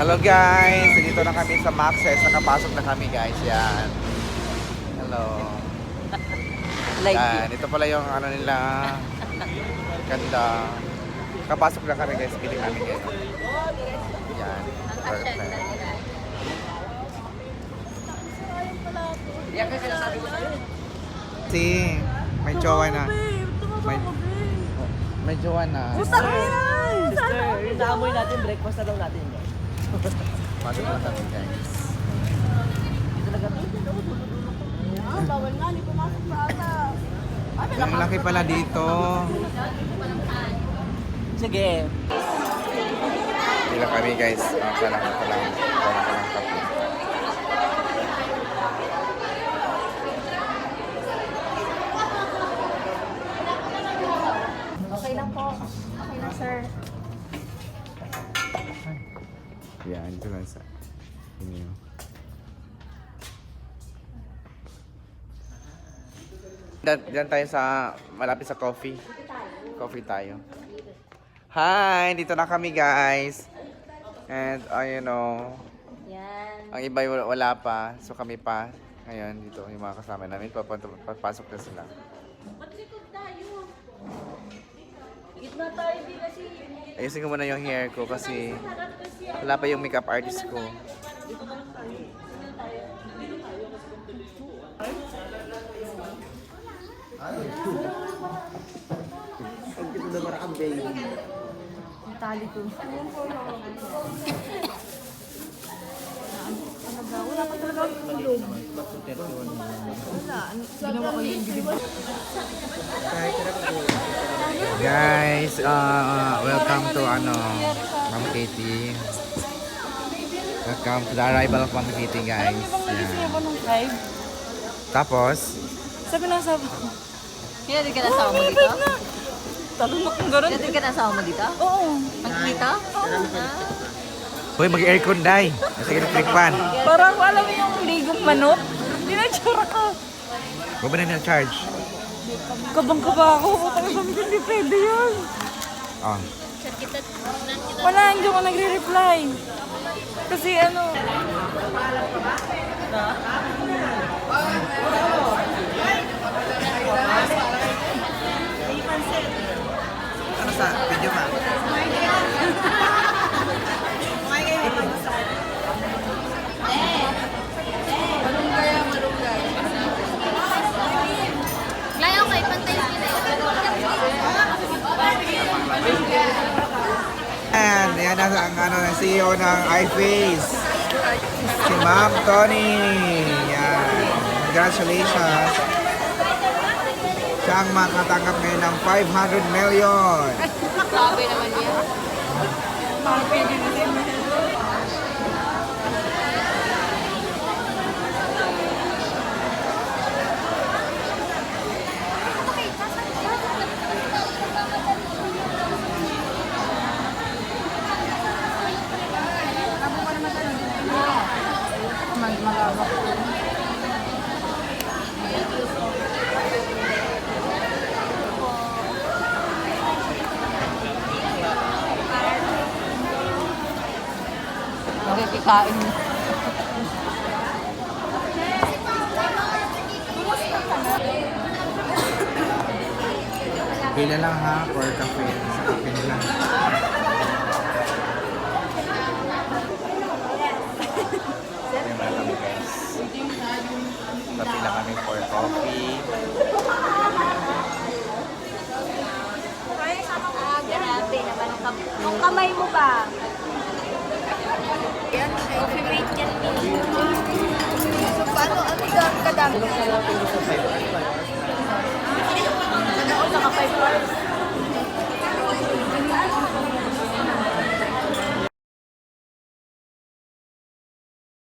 Hello guys, dito na kami sa Maxes. Nakapasok na kami guys. Yan. Hello. Yan, ito pala yung ano nila. Ganda. Nakapasok na kami guys. Piling namin guys. Yan. Perfect. Si, may jowa na. May jowa na. Sister, yung naamoy natin, breakfast na daw natin. Pasok na kami guys. Bawal nga, hindi pumasok sa ata. Ang laki pala dito. Sige. Dila kami guys. Kailangan ko lang kape. Okay lang po. Okay lang, sir. Yan, ito lang sa inyo. Diyan tayo sa, malapit sa coffee. Coffee tayo. Hi! Dito na kami guys. And, you know, Yan. ang iba wala pa. So kami pa. Ngayon, dito yung mga kasama namin. Papasok na sila. Maglikod tayo. Gitna tayo din kasi. Ayusin ko muna yung hair ko kasi wala pa yung makeup artist ko. Ang gito na marakang baby. Ang tali ko. Wala pa talaga ako tulog. Wala. Ginawa ko yung bilib. Guys, welcome to Ma'am Katie. Welcome to the arrival of Ma'am Katie guys. Yan. nung drive? Tapos, Sabi na sabi. Kaya din ka nasama mo dito? Talunok ng gano'n. Kaya din ka nasama mo dito? Oo. Magkita? hoy mag-aircon dai. Sige na fan. Parang alam mo yung ligong manok. Dinatsura ko. Huwag ba na na-charge? Kabang-kaba ako. Putang sabi ko, hindi pwede yun. Oh. Wala, hindi ko nagre-reply. Kasi ano... Ano sa video ma? Layo kay pantay sila. And yan ang CEO ng iFace. Si Ma'am Tony. Yan. Congratulations. Siya ang makatanggap ngayon ng 500 million. Grabe naman yan. Makikikain mo. Bila lang ha, for cafe. Sa cafe nila. Ayan na kami guys. Kapila kami for coffee. Grabe naman. Yung kamay mo ba? Yan, coffee mate yan. So, paano? Ano yung kadami?